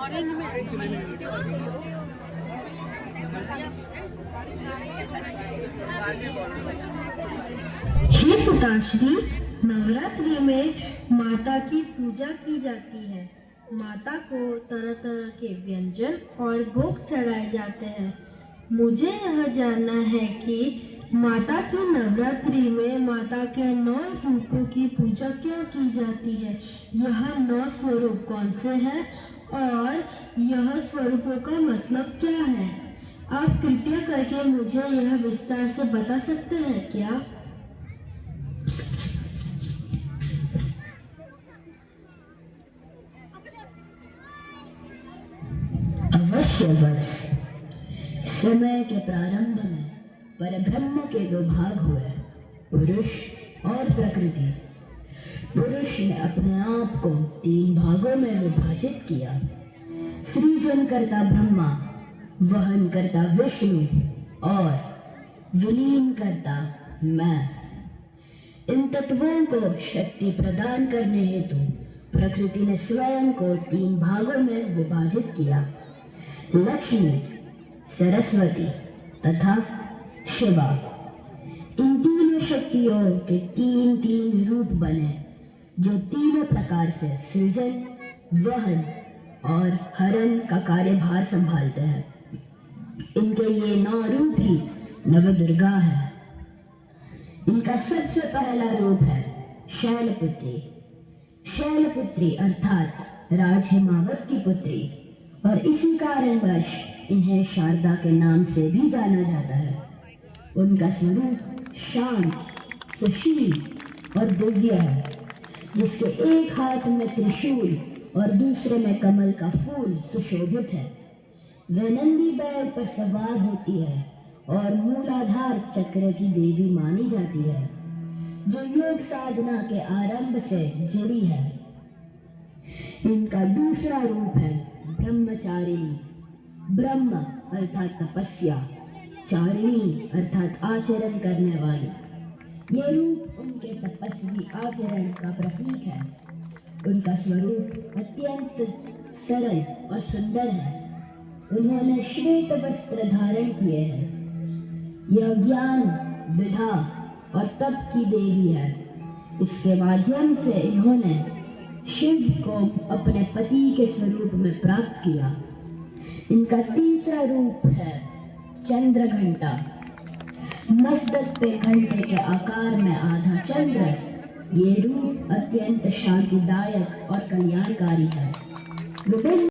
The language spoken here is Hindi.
हे पिताश्री, नवरात्रि में माता की पूजा की जाती है। माता को तरह तरह के व्यंजन और भोग चढ़ाए जाते हैं। मुझे यह जानना है कि माता की नवरात्रि में माता के 9 रूपों की पूजा क्यों की जाती है। यह 9 स्वरूप कौन से हैं और यह स्वरूपों का मतलब क्या है? आप कृपया करके मुझे यह विस्तार से बता सकते हैं क्या? अवश्य वत्स। समय के प्रारंभ में परब्रह्म के 2 भाग हुए, पुरुष और प्रकृति। पुरुष ने अपने आप को 3 भागों में विभाजित किया। सृजन करता ब्रह्मा, वहन करता विष्णु और विलीन करता मैं। इन तत्वों को शक्ति प्रदान करने हेतु प्रकृति ने स्वयं को 3 भागों में विभाजित किया। लक्ष्मी, सरस्वती तथा शिवा। इन तीनों शक्तियों के 3 रूप बने, जो तीनों प्रकार से सृजन, वहन और हरण का कार्यभार संभालते हैं। इनके ये 9 रूप ही नवदुर्गा है। इनका सबसे पहला रूप है शैलपुत्री। शैलपुत्री अर्थात राज हिमावत की पुत्री, और इसी कारणवश इन्हें शारदा के नाम से भी जाना जाता है। उनका स्वरूप शांत, सुशील और दिव्य है, जिसके एक हाथ में त्रिशूल और दूसरे में कमल का फूल सुशोभित है। वह नंदी बैल पर सवार होती है और मूलाधार चक्र की देवी मानी जाती है, जो योग साधना के आरंभ से जुड़ी है। इनका दूसरा रूप है ब्रह्मचारिणी। ब्रह्म अर्थात तपस्या, चारिणी अर्थात आचरण करने वाली। ये रूप उनके तपस्वी आचरण का प्रतीक है। उनका स्वरूप अत्यंत सरल और सुंदर है। उन्होंने श्वेत वस्त्र धारण किए हैं। यह ज्ञान, विधा और तप की देवी है। इसके माध्यम से इन्होंने शिव को अपने पति के स्वरूप में प्राप्त किया। इनका तीसरा रूप है चंद्रघंटा। मस्तक पे घंटे के आकार में आधा चंद्र। ये रूप अत्यंत शांतिदायक और कल्याणकारी है। विभिन्न